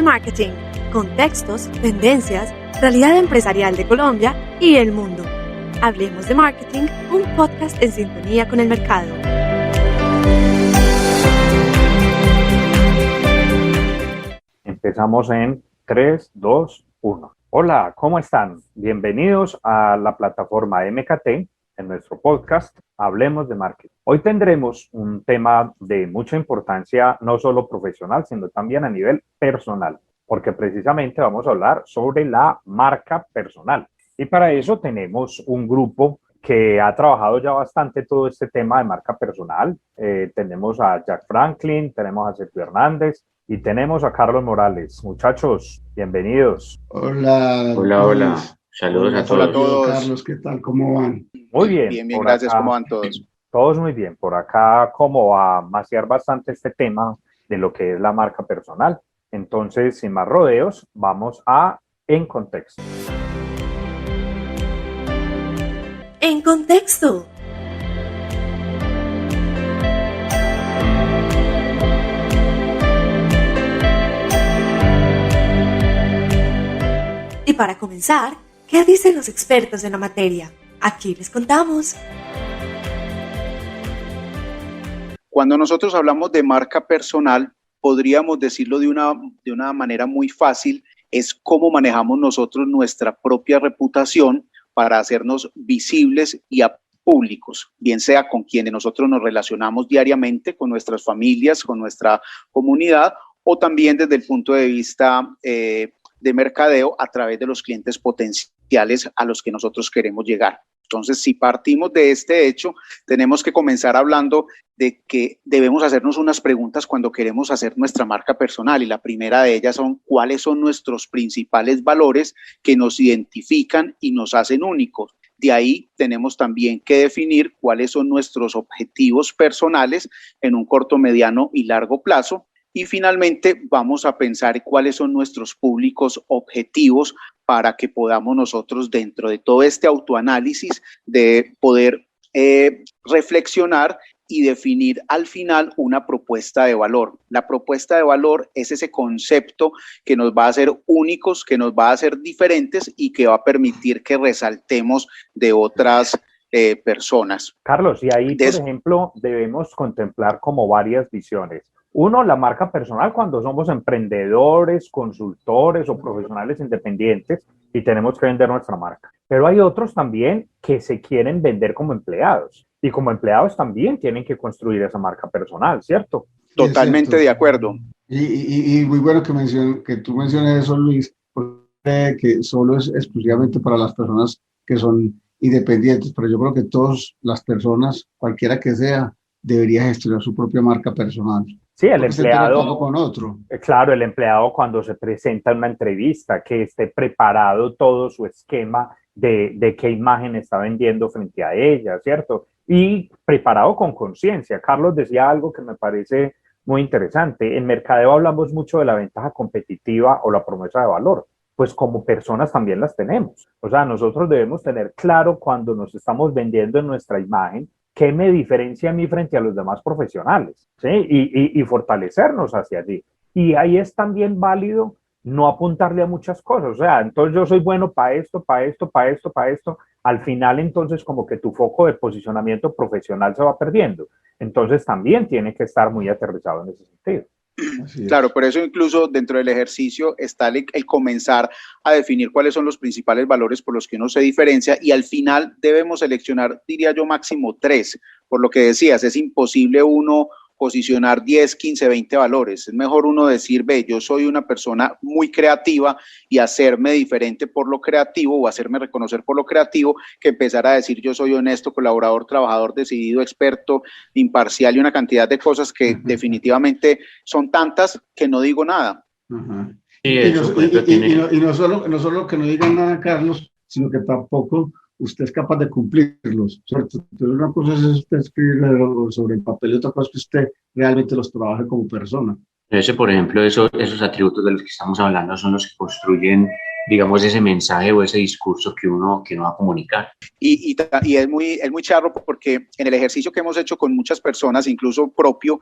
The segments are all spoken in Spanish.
marketing, contextos, tendencias, realidad empresarial de Colombia y el mundo. Hablemos de Marketing, un podcast en sintonía con el mercado. Empezamos en 3, 2, 1. Hola, ¿cómo están? Bienvenidos a la plataforma MKT en nuestro podcast Hablemos de Marketing. Hoy tendremos un tema de mucha importancia, no solo profesional, sino también a nivel personal, porque precisamente vamos a hablar sobre la marca personal. Y para eso tenemos un grupo que ha trabajado ya bastante todo este tema de marca personal. Tenemos a Jack Franklin, tenemos a Sergio Hernández y tenemos a Carlos Morales. Muchachos, bienvenidos. Hola. Hola. Saludos a todos. Hola a todos. Carlos, ¿qué tal? ¿Cómo van? Muy bien. Bien, gracias. Acá, ¿cómo van todos? Todos muy bien. Por acá, como a maciar bastante este tema de lo que es la marca personal. Entonces, sin más rodeos, vamos a En Contexto. En Contexto. Y para comenzar, ¿qué dicen los expertos en la materia? Aquí les contamos. Cuando nosotros hablamos de marca personal, podríamos decirlo de una manera muy fácil, es cómo manejamos nosotros nuestra propia reputación para hacernos visibles y públicos, bien sea con quienes nosotros nos relacionamos diariamente, con nuestras familias, con nuestra comunidad, o también desde el punto de vista de mercadeo a través de los clientes potenciales a los que nosotros queremos llegar. Entonces, si partimos de este hecho, tenemos que comenzar hablando de que debemos hacernos unas preguntas cuando queremos hacer nuestra marca personal, y la primera de ellas son cuáles son nuestros principales valores que nos identifican y nos hacen únicos. De ahí tenemos también que definir cuáles son nuestros objetivos personales en un corto, mediano y largo plazo. Y finalmente vamos a pensar cuáles son nuestros públicos objetivos para que podamos nosotros, dentro de todo este autoanálisis, de poder reflexionar y definir al final una propuesta de valor. La propuesta de valor es ese concepto que nos va a hacer únicos, que nos va a hacer diferentes y que va a permitir que resaltemos de otras personas. Carlos, y ahí, por ejemplo, debemos contemplar como varias visiones. Uno, la marca personal cuando somos emprendedores, consultores o profesionales independientes y tenemos que vender nuestra marca. Pero hay otros también que se quieren vender como empleados y como empleados también tienen que construir esa marca personal, ¿cierto? Totalmente de acuerdo. Y muy bueno que tú menciones eso, Luis, porque que solo es exclusivamente para las personas que son independientes, pero yo creo que todas las personas, cualquiera que sea, debería gestionar su propia marca personal. Sí, el empleado, con otro. Claro, el empleado cuando se presenta en una entrevista, que esté preparado todo su esquema de qué imagen está vendiendo frente a ella, ¿cierto? Y preparado con conciencia. Carlos decía algo que me parece muy interesante. En mercadeo hablamos mucho de la ventaja competitiva o la promesa de valor. Pues como personas también las tenemos. O sea, nosotros debemos tener claro cuando nos estamos vendiendo en nuestra imagen, ¿qué me diferencia a mí frente a los demás profesionales? ¿Sí? Y fortalecernos hacia allí. Y ahí es también válido no apuntarle a muchas cosas. O sea, entonces yo soy bueno para esto, para esto, para esto, para esto. Al final, entonces, como que tu foco de posicionamiento profesional se va perdiendo. Entonces, también tiene que estar muy aterrizado en ese sentido. Claro, por eso incluso dentro del ejercicio está el comenzar a definir cuáles son los principales valores por los que uno se diferencia, y al final debemos seleccionar, diría yo, máximo 3. Por lo que decías, es imposible uno posicionar 10, 15, 20 valores. Es mejor uno decir, yo soy una persona muy creativa y hacerme diferente por lo creativo o hacerme reconocer por lo creativo, que empezar a decir yo soy honesto, colaborador, trabajador, decidido, experto, imparcial y una cantidad de cosas que definitivamente son tantas que no digo nada. Y no solo que no digan nada, Carlos, sino que tampoco usted es capaz de cumplirlos, ¿cierto? Entonces una cosa es usted escribir sobre el papel y otra cosa es que usted realmente los trabaje como persona. Por ejemplo, esos atributos de los que estamos hablando son los que construyen, digamos, ese mensaje o ese discurso que uno va a comunicar. Y es muy charro porque en el ejercicio que hemos hecho con muchas personas, incluso propio,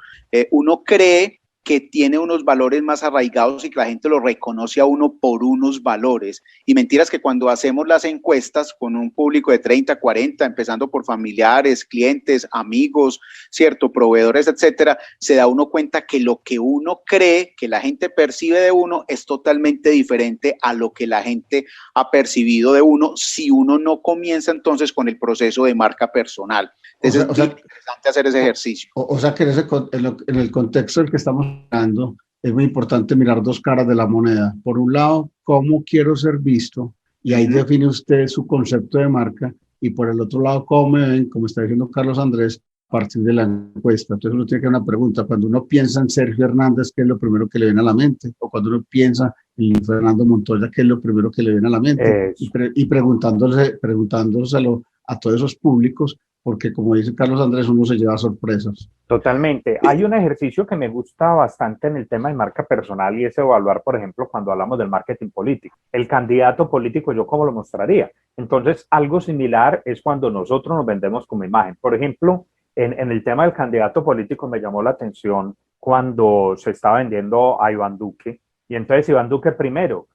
uno cree que tiene unos valores más arraigados y que la gente lo reconoce a uno por unos valores. Y mentiras que cuando hacemos las encuestas con un público de 30, 40, empezando por familiares, clientes, amigos, ¿cierto? Proveedores, etcétera, se da uno cuenta que lo que uno cree, que la gente percibe de uno, es totalmente diferente a lo que la gente ha percibido de uno si uno no comienza entonces con el proceso de marca personal. Entonces es interesante hacer ese ejercicio. O sea que en el contexto del que estamos hablando, es muy importante mirar dos caras de la moneda. Por un lado, cómo quiero ser visto, y ahí define usted su concepto de marca, y por el otro lado, cómo me ven, como está diciendo Carlos Andrés, a partir de la encuesta. Entonces uno tiene que hacer una pregunta. Cuando uno piensa en Sergio Hernández, ¿qué es lo primero que le viene a la mente? O cuando uno piensa en Fernando Montoya, ¿qué es lo primero que le viene a la mente? Y preguntándoselo a todos esos públicos, porque como dice Carlos Andrés, uno se lleva sorpresas. Totalmente. Hay un ejercicio que me gusta bastante en el tema de marca personal y es evaluar, por ejemplo, cuando hablamos del marketing político. El candidato político, ¿yo cómo lo mostraría? Entonces, algo similar es cuando nosotros nos vendemos como imagen. Por ejemplo, en el tema del candidato político me llamó la atención cuando se estaba vendiendo a Iván Duque. Y entonces Iván Duque primero,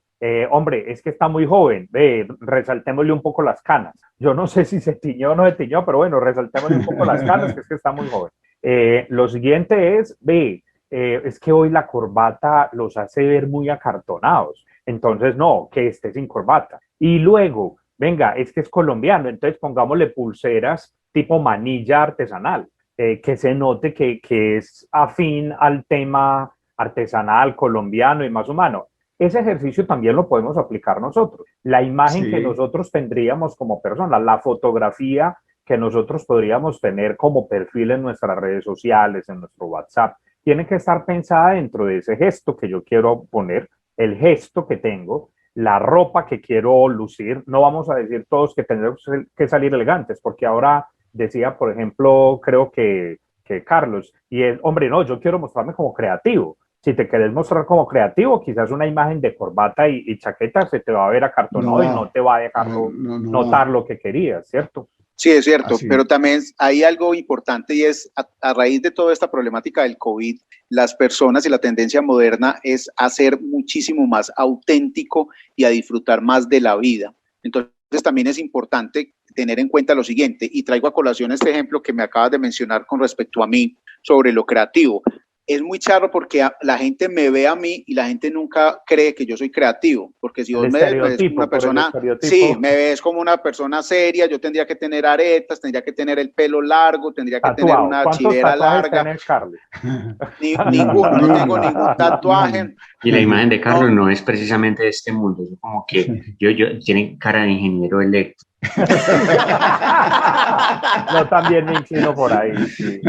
hombre, es que está muy joven, resaltémosle un poco las canas. Yo no sé si se tiñó o no se tiñó, pero bueno, resaltémosle un poco las canas, que es que está muy joven. Lo siguiente es, es que hoy la corbata los hace ver muy acartonados. Entonces, no, que esté sin corbata. Y luego, venga, es que es colombiano, entonces pongámosle pulseras tipo manilla artesanal, que se note que es afín al tema artesanal, colombiano y más humano. Ese ejercicio también lo podemos aplicar nosotros. La imagen que nosotros tendríamos como personas, la fotografía que nosotros podríamos tener como perfil en nuestras redes sociales, en nuestro WhatsApp, tiene que estar pensada dentro de ese gesto que yo quiero poner, el gesto que tengo, la ropa que quiero lucir. No vamos a decir todos que tenemos que salir elegantes, porque ahora decía, por ejemplo, creo que Carlos, y es, hombre, no, yo quiero mostrarme como creativo. Si te querés mostrar como creativo, quizás una imagen de corbata y chaqueta se te va a ver acartonado y no te va a dejar notar lo que querías, ¿cierto? Sí, es cierto, pero también hay algo importante y es a raíz de toda esta problemática del COVID, las personas y la tendencia moderna es a ser muchísimo más auténtico y a disfrutar más de la vida. Entonces también es importante tener en cuenta lo siguiente, y traigo a colación este ejemplo que me acabas de mencionar con respecto a mí sobre lo creativo. Es muy charro porque la gente me ve a mí y la gente nunca cree que yo soy creativo, porque si vos me ves como una persona, sí, me ves como una persona seria, yo tendría que tener aretas, tendría que tener el pelo largo, tendría que tener una chivera larga. Ninguno, no tengo ningún tatuaje. Y la imagen de Carlos no es precisamente de este mundo, es como que yo tiene cara de ingeniero eléctrico. Yo también me inclino por ahí. Sí.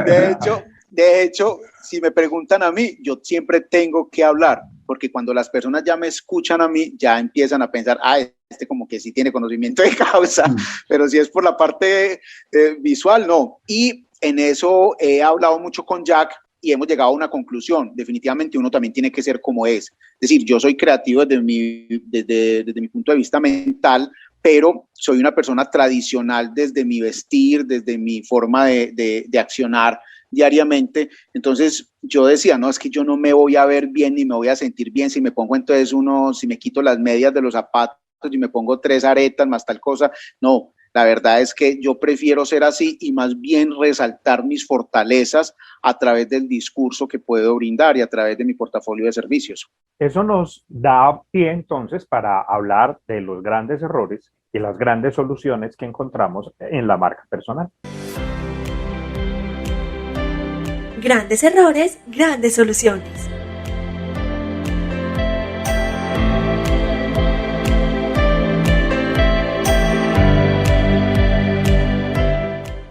De hecho, si me preguntan a mí, yo siempre tengo que hablar, porque cuando las personas ya me escuchan a mí, ya empiezan a pensar, este como que sí tiene conocimiento de causa, pero si es por la parte visual, no. Y en eso he hablado mucho con Jack y hemos llegado a una conclusión. Definitivamente uno también tiene que ser como es. Es decir, yo soy creativo desde mi punto de vista mental, pero soy una persona tradicional desde mi vestir, desde mi forma de accionar diariamente. Entonces yo decía, no, es que yo no me voy a ver bien ni me voy a sentir bien si me pongo entonces si me quito las medias de los zapatos y me pongo 3 aretas más tal cosa. No, la verdad es que yo prefiero ser así y más bien resaltar mis fortalezas a través del discurso que puedo brindar y a través de mi portafolio de servicios. Eso nos da pie entonces para hablar de los grandes errores y las grandes soluciones que encontramos en la marca personal. Grandes errores, grandes soluciones.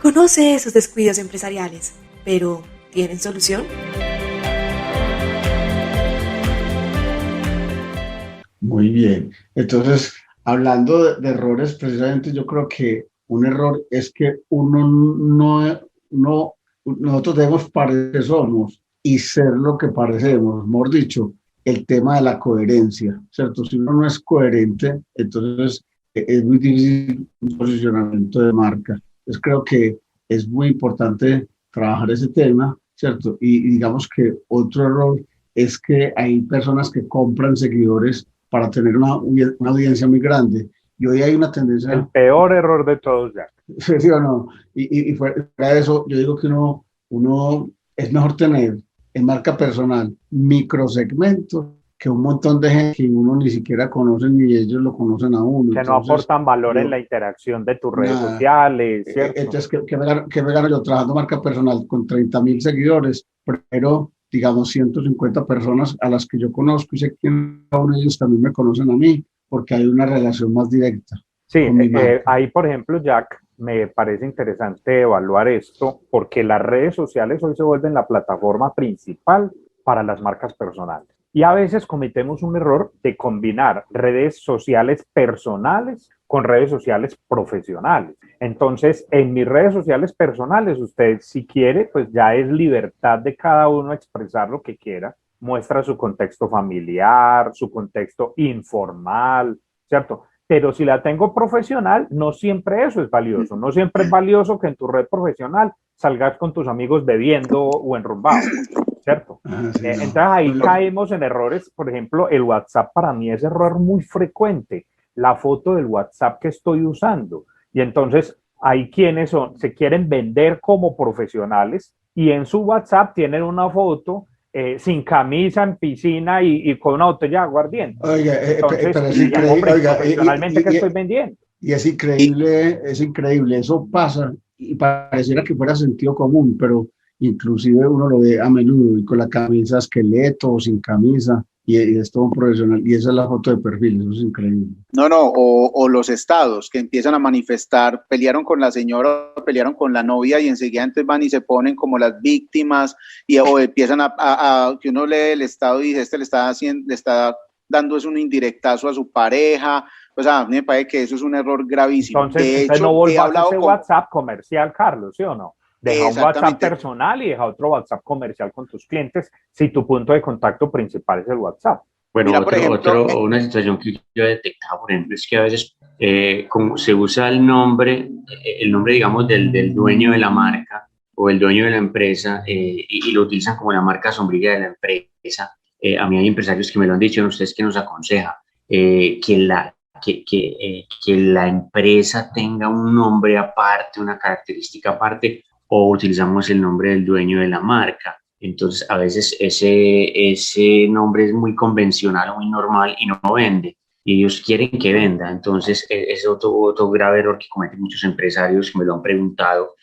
Conoce esos descuidos empresariales, pero ¿tienen solución? Muy bien. Entonces, hablando de errores, precisamente yo creo que un error es que nosotros debemos parecer somos y ser lo que parecemos. Mejor dicho, el tema de la coherencia, ¿cierto? Si uno no es coherente, entonces es muy difícil un posicionamiento de marca. Entonces creo que es muy importante trabajar ese tema, ¿cierto? Y digamos que otro error es que hay personas que compran seguidores para tener una audiencia muy grande. Y hoy hay una tendencia... El peor error de todos, Jack. ¿Sí o no? Y fuera de eso, yo digo que uno es mejor tener en marca personal microsegmentos que un montón de gente que uno ni siquiera conoce ni ellos lo conocen a uno. Que Entonces, no aportan valor en la interacción de tus redes sociales, ¿cierto? Entonces, ¿qué me gano yo trabajando marca personal con 30.000 seguidores? Pero, digamos, 150 personas a las que yo conozco y sé quién cada uno de ellos también me conocen a mí, porque hay una relación más directa. Sí, ahí, por ejemplo, Jack, me parece interesante evaluar esto, porque las redes sociales hoy se vuelven la plataforma principal para las marcas personales. Y a veces cometemos un error de combinar redes sociales personales con redes sociales profesionales. Entonces, en mis redes sociales personales, usted si quiere, pues ya es libertad de cada uno expresar lo que quiera. Muestra su contexto familiar, su contexto informal, ¿cierto? Pero si la tengo profesional, no siempre eso es valioso. No siempre es valioso que en tu red profesional salgas con tus amigos bebiendo o enrumbados, ¿cierto? Sí, entonces ahí caemos en errores. Por ejemplo, el WhatsApp para mí es error muy frecuente. La foto del WhatsApp que estoy usando. Y entonces hay quienes se quieren vender como profesionales y en su WhatsApp tienen una foto sin camisa, en piscina y con una botella de aguardiente. Oiga, entonces, pero es increíble. Hombre, Oiga, profesionalmente, ¿qué estoy vendiendo? Y es increíble, eso pasa y pareciera que fuera sentido común, pero inclusive uno lo ve a menudo y con la camisa esqueleto o sin camisa y es todo un profesional y esa es la foto de perfil, eso es increíble. No, o los estados que empiezan a manifestar, pelearon con la señora, pelearon con la novia y enseguida entonces van y se ponen como las víctimas o empiezan a que uno lee el estado y dice, le está dando es un indirectazo a su pareja. O sea, a mí me parece que eso es un error gravísimo. Entonces, de hecho, no volvás a ese WhatsApp comercial, Carlos, ¿sí o no? Deja un WhatsApp personal y deja otro WhatsApp comercial con tus clientes si tu punto de contacto principal es el WhatsApp. Bueno, mira, una situación que yo he detectado, por ejemplo, es que a veces como se usa el nombre, digamos, del dueño de la marca o el dueño de la empresa y lo utilizan como la marca sombrilla de la empresa. A mí hay empresarios que me lo han dicho, ustedes que nos aconseja, que la empresa tenga un nombre aparte, una característica aparte, o utilizamos el nombre del dueño de la marca. Entonces, a veces ese nombre es muy convencional o muy normal y no vende. Y ellos quieren que venda. Entonces, es otro grave error que cometen muchos empresarios que me lo han preguntado,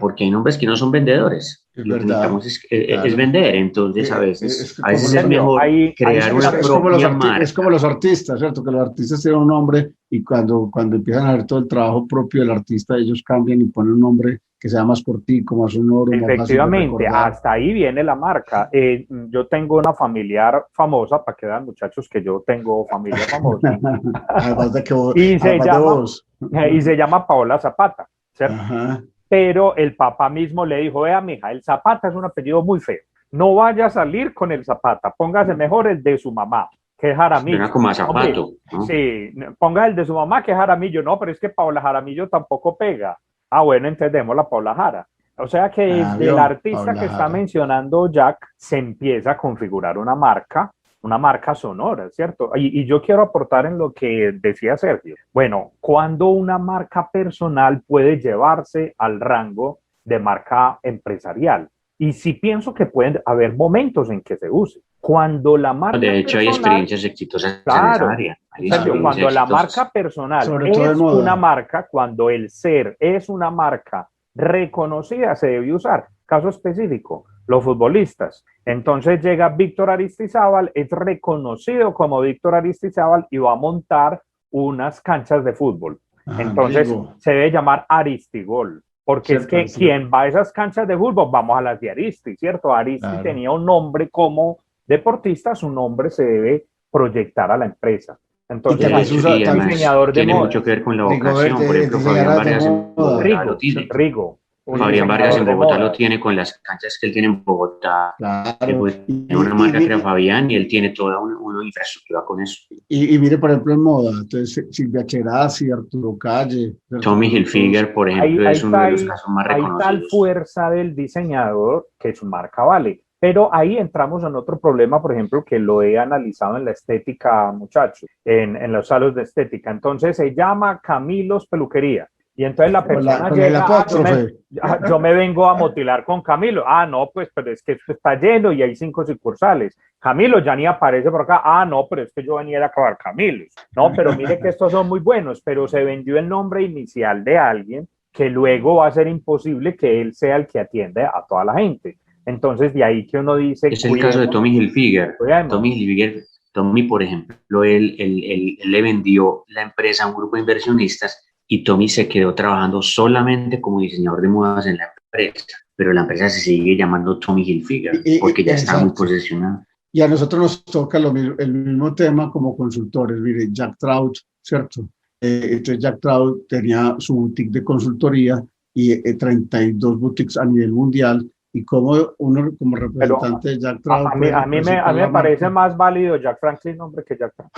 porque hay nombres que no son vendedores. Lo que necesitamos es vender. Entonces, a veces es mejor crear una propia marca. Es como los artistas, ¿cierto? Que los artistas tienen un nombre y cuando empiezan a hacer todo el trabajo propio del artista, ellos cambian y ponen un nombre que sea más cortico, más sonoro. Efectivamente, hasta ahí viene la marca. Yo tengo una familiar famosa, para que vean, muchachos, que yo tengo familia famosa. Además de que y se llama Paola Zapata, ¿cierto? Ajá. Pero el papá mismo le dijo, vea, mija, el Zapata es un apellido muy feo. No vaya a salir con el Zapata, póngase mejor el de su mamá, que es Jaramillo. Suena como a zapato, ¿no? Sí, ponga el de su mamá, que es Jaramillo. No, pero es que Paola Jaramillo tampoco pega. Ah, bueno, entendemos la Paola Jara. O sea que el artista Paola que está Jara mencionando Jack se empieza a configurar una marca sonora, ¿cierto? Y yo quiero aportar en lo que decía Sergio. Bueno, ¿cuándo una marca personal puede llevarse al rango de marca empresarial? Y sí pienso que pueden haber momentos en que se use. Cuando la marca de hecho, hay experiencias exitosas en esa área. Cuando la marca personal es una marca, cuando el ser es una marca reconocida, se debe usar. Caso específico, los futbolistas. Entonces llega Víctor Aristizábal, es reconocido como Víctor Aristizábal y va a montar unas canchas de fútbol. Entonces se debe llamar Aristigol. Porque es que quien va a esas canchas de fútbol, vamos a las de Aristi, ¿cierto? Aristi tenía un nombre como deportista, su nombre se debe proyectar a la empresa. Entonces, el diseñador de tiene moda mucho que ver con la vocación. Por ejemplo, Fabián Vargas en Bogotá lo tiene. Fabián Vargas en Bogotá lo tiene con las canchas que él tiene en Bogotá. Tiene una marca que era Fabián y él tiene toda una infraestructura con eso. Y mire, por ejemplo, en moda, entonces Silvia Cherasi, Arturo Calle. Tommy Hilfiger, por ejemplo, es uno de los casos más reconocidos. Hay tal fuerza del diseñador que su marca vale. Pero ahí entramos en otro problema, por ejemplo, que lo he analizado en la estética, muchachos, en los salos de estética. Entonces se llama Camilos Peluquería. Y entonces la persona con el llega, apóstrofe. yo me vengo a motilar con Camilo. Ah, no, pues, pero es que esto está lleno y hay 5 sucursales. Camilo ya ni aparece por acá. Ah, no, pero es que yo venía a acabar Camilos. No, pero mire que estos son muy buenos, pero se vendió el nombre inicial de alguien que luego va a ser imposible que él sea el que atiende a toda la gente. Entonces, de ahí que uno dice... Es el caso de Tommy Hilfiger. Tommy Hilfiger, Tommy, por ejemplo, él le vendió la empresa a un grupo de inversionistas y Tommy se quedó trabajando solamente como diseñador de modas en la empresa, pero la empresa se sigue llamando Tommy Hilfiger porque ya está muy posesionada. Y a nosotros nos toca el mismo tema como consultores. Mire, Jack Trout, ¿cierto? Entonces Jack Trout tenía su boutique de consultoría y 32 boutiques a nivel mundial. Y como uno, como representante de Jack Trout... A mí me parece más válido Jack Franklin, hombre, que Jack Trout.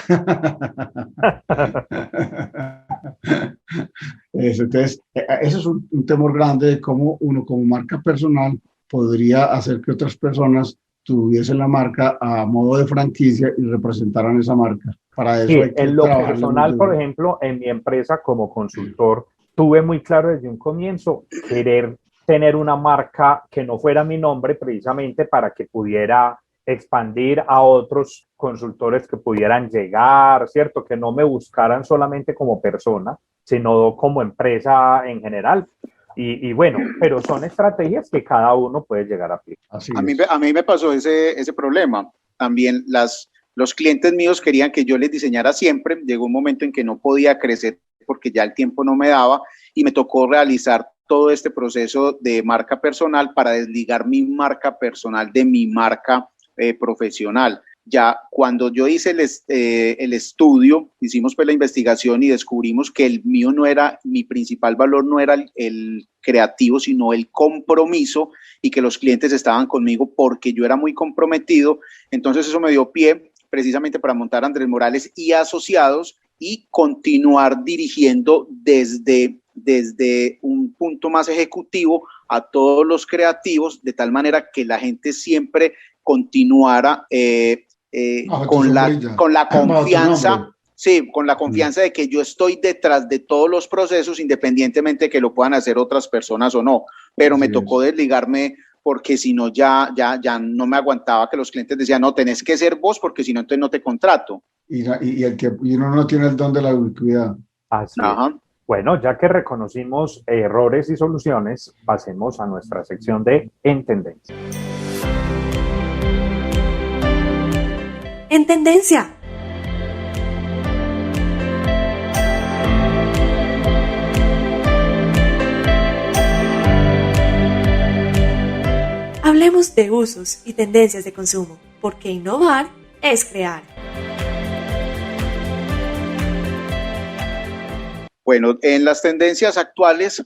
Entonces, ese es un temor grande de cómo uno como marca personal podría hacer que otras personas tuviesen la marca a modo de franquicia y representaran esa marca. Para eso sí, hay que en lo personal, por ejemplo, en mi empresa como consultor, tuve muy claro desde un comienzo querer tener una marca que no fuera mi nombre precisamente para que pudiera expandir a otros consultores que pudieran llegar, ¿cierto? Que no me buscaran solamente como persona, sino como empresa en general. Y bueno, pero son estrategias que cada uno puede llegar a aplicar. A mí me pasó ese problema. También los clientes míos querían que yo les diseñara siempre. Llegó un momento en que no podía crecer porque ya el tiempo no me daba y me tocó realizar todo este proceso de marca personal para desligar mi marca personal de mi marca profesional. Ya cuando yo hice el estudio, hicimos pues la investigación y descubrimos que el mío no era, mi principal valor no era el creativo, sino el compromiso y que los clientes estaban conmigo porque yo era muy comprometido. Entonces eso me dio pie precisamente para montar Andrés Morales y Asociados y continuar dirigiendo desde un punto más ejecutivo a todos los creativos, de tal manera que la gente siempre continuara con la confianza, sí, con la confianza de que yo estoy detrás de todos los procesos, independientemente de que lo puedan hacer otras personas o no. Pero me tocó desligarme porque si no ya no me aguantaba que los clientes decían, no, tenés que ser vos porque si no, entonces no te contrato. Y uno no tiene el don de la ubicuidad. Así es. Bueno, ya que reconocimos errores y soluciones, pasemos a nuestra sección de En Tendencia. En Tendencia. Hablemos de usos y tendencias de consumo, porque innovar es crear. Bueno, en las tendencias actuales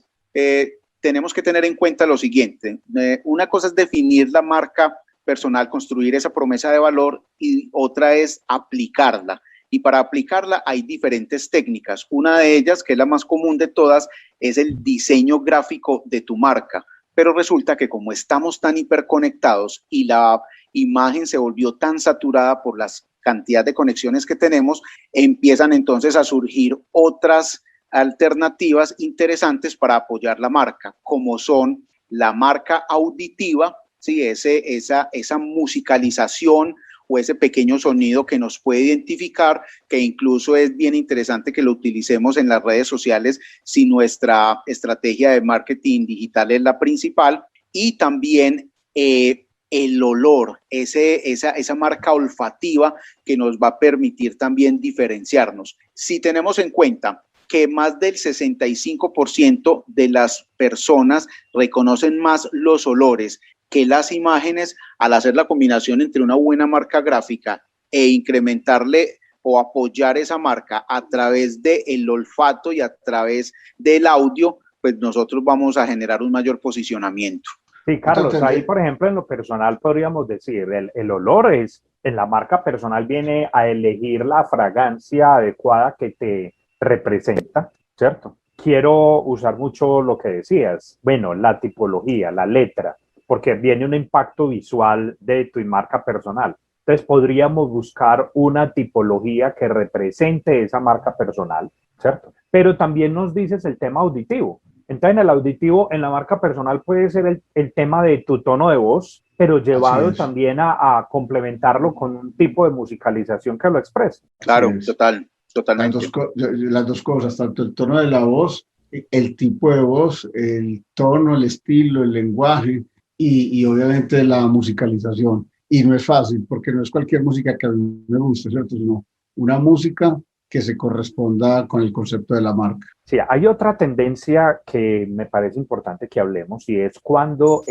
tenemos que tener en cuenta lo siguiente. Una cosa es definir la marca personal, construir esa promesa de valor y otra es aplicarla. Y para aplicarla hay diferentes técnicas. Una de ellas, que es la más común de todas, es el diseño gráfico de tu marca. Pero resulta que como estamos tan hiperconectados y la imagen se volvió tan saturada por las cantidades de conexiones que tenemos, empiezan entonces a surgir otras alternativas interesantes para apoyar la marca, como son la marca auditiva, ¿sí? esa musicalización o ese pequeño sonido que nos puede identificar, que incluso es bien interesante que lo utilicemos en las redes sociales si nuestra estrategia de marketing digital es la principal, y también el olor, esa marca olfativa que nos va a permitir también diferenciarnos. Si tenemos en cuenta que más del 65% de las personas reconocen más los olores que las imágenes, al hacer la combinación entre una buena marca gráfica e incrementarle o apoyar esa marca a través del olfato y a través del audio, pues nosotros vamos a generar un mayor posicionamiento. Sí, Carlos, ahí por ejemplo en lo personal podríamos decir, el olor es, en la marca personal viene a elegir la fragancia adecuada que te representa, ¿cierto? Quiero usar mucho lo que decías, bueno, la tipología, la letra, porque viene un impacto visual de tu marca personal. Entonces podríamos buscar una tipología que represente esa marca personal, ¿cierto? Pero también nos dices el tema auditivo. Entonces en el auditivo, en la marca personal puede ser el tema de tu tono de voz, pero llevado también a complementarlo con un tipo de musicalización que lo exprese. Claro, totalmente. Las dos cosas, tanto el tono de la voz, el tipo de voz, el tono, el estilo, el lenguaje y obviamente la musicalización. Y no es fácil, porque no es cualquier música que a mí me guste, ¿cierto? Sino una música que se corresponda con el concepto de la marca. Sí, hay otra tendencia que me parece importante que hablemos y es cuando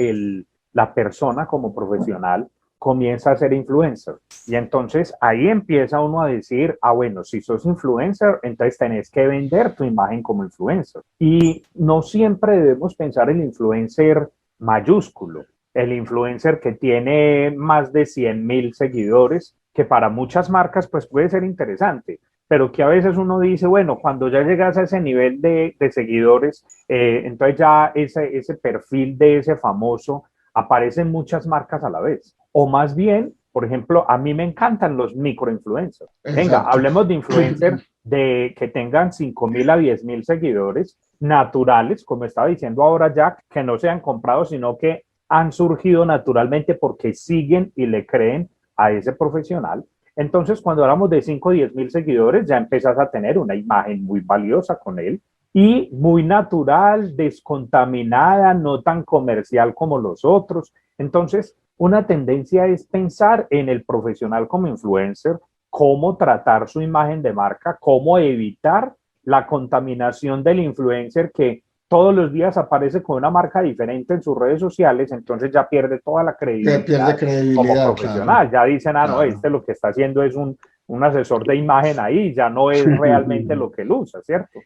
la persona como profesional comienza a ser influencer. Y entonces ahí empieza uno a decir, bueno, si sos influencer, entonces tenés que vender tu imagen como influencer. Y no siempre debemos pensar el influencer mayúsculo, el influencer que tiene más de 100,000 seguidores, que para muchas marcas pues puede ser interesante, pero que a veces uno dice, bueno, cuando ya llegas a ese nivel de seguidores, entonces ya ese perfil de ese famoso aparecen muchas marcas a la vez. O más bien, por ejemplo, a mí me encantan los microinfluencers. Venga, hablemos de influencers que tengan 5,000 a 10,000 seguidores naturales, como estaba diciendo ahora Jack, que no se han comprado, sino que han surgido naturalmente porque siguen y le creen a ese profesional. Entonces, cuando hablamos de 5 o 10,000 seguidores, ya empiezas a tener una imagen muy valiosa con él y muy natural, descontaminada, no tan comercial como los otros. Entonces, una tendencia es pensar en el profesional como influencer, cómo tratar su imagen de marca, cómo evitar la contaminación del influencer que todos los días aparece con una marca diferente en sus redes sociales, entonces ya pierde toda la credibilidad, como profesional. Claro. Ya dicen, no, lo que está haciendo es un asesor de imagen ahí, ya no es realmente lo que él usa, ¿cierto?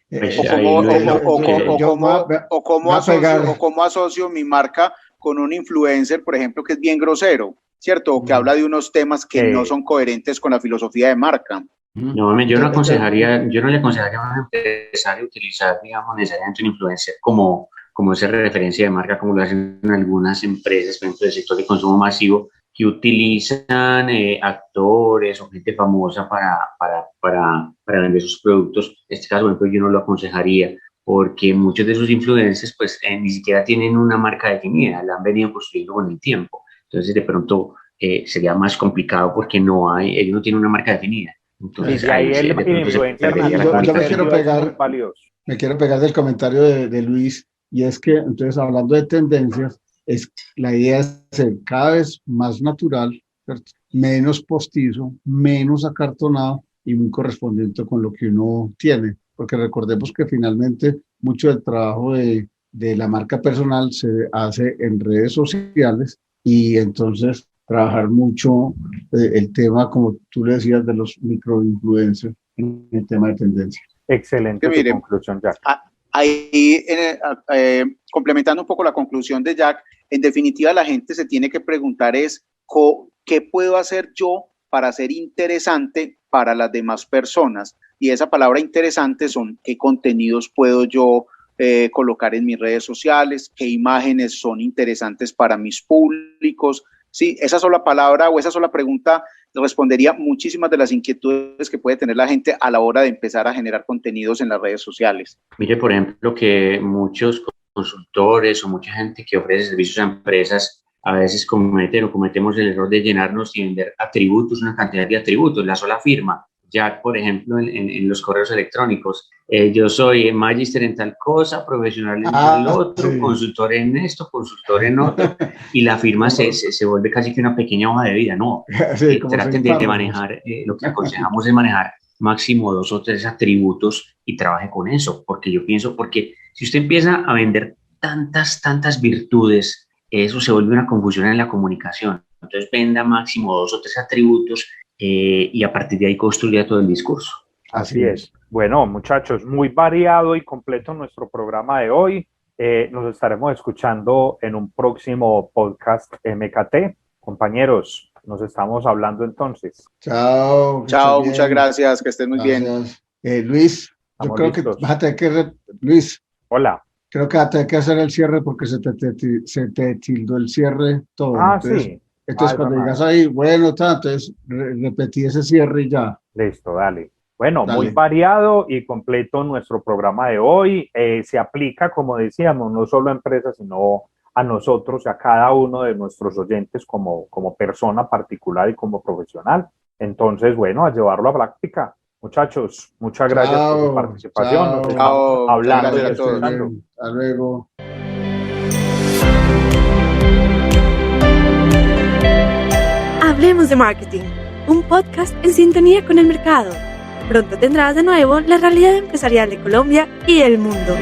O cómo asocio mi marca con un influencer, por ejemplo, que es bien grosero, ¿cierto? O que habla de unos temas que no son coherentes con la filosofía de marca. No, yo no le aconsejaría a un empresario utilizar, digamos, necesariamente un influencer como esa referencia de marca, como lo hacen algunas empresas, por ejemplo, del sector de consumo masivo, que utilizan actores o gente famosa para vender sus productos. En este caso, por ejemplo, yo no lo aconsejaría, porque muchos de sus influencers, pues, ni siquiera tienen una marca definida, la han venido construyendo con el tiempo. Entonces, de pronto, sería más complicado porque ellos no tienen una marca definida. Entonces, y ahí el influencer me quiero pegar del comentario de Luis, y es que, entonces, hablando de tendencias, la idea es ser cada vez más natural, ¿cierto? Menos postizo, menos acartonado y muy correspondiente con lo que uno tiene, porque recordemos que finalmente mucho del trabajo de la marca personal se hace en redes sociales, y entonces trabajar mucho el tema, como tú le decías, de los microinfluencers en el tema de tendencia. Excelente conclusión, Jack. Ahí, complementando un poco la conclusión de Jack, en definitiva la gente se tiene que preguntar ¿qué puedo hacer yo para ser interesante para las demás personas? Y esa palabra interesante son ¿qué contenidos puedo yo colocar en mis redes sociales? ¿Qué imágenes son interesantes para mis públicos? Sí, esa sola palabra o esa sola pregunta respondería muchísimas de las inquietudes que puede tener la gente a la hora de empezar a generar contenidos en las redes sociales. Mire, por ejemplo, que muchos consultores o mucha gente que ofrece servicios a empresas a veces cometemos el error de llenarnos y vender atributos, una cantidad de atributos, la sola firma. Ya, por ejemplo, en los correos electrónicos, yo soy magíster en tal cosa, profesional en tal otro, sí, consultor en esto, consultor en otro, y la firma se vuelve casi que una pequeña hoja de vida, ¿no? Sí, traten de manejar, lo que aconsejamos es manejar máximo 2 o 3 atributos y trabaje con eso, porque yo pienso, porque si usted empieza a vender tantas virtudes, eso se vuelve una confusión en la comunicación. Entonces venda máximo 2 o 3 atributos y a partir de ahí construya todo el discurso. Así es. Bueno, muchachos, muy variado y completo nuestro programa de hoy. Nos estaremos escuchando en un próximo podcast MKT. Compañeros, nos estamos hablando entonces. Chao. Chao, muchas gracias, que estén muy bien. Luis, yo creo que vas a tener que... Luis. Hola. Creo que hay que hacer el cierre porque se te tildó el cierre todo. Entonces, Sí. entonces cuando llegas ahí, bueno, entonces repetí ese cierre y ya. Listo, dale. Bueno, Dale. muy variado y completo nuestro programa de hoy. Se aplica, como decíamos, no solo a empresas, sino a nosotros, a cada uno de nuestros oyentes como persona particular y como profesional. Entonces, bueno, a llevarlo a práctica. Muchachos, muchas gracias por su participación. Nos estamos hablando y Gracias a todos. escuchando. Hasta luego. Hablemos de Marketing, un podcast en sintonía con el mercado. Pronto tendrás de nuevo la realidad empresarial de Colombia y el mundo.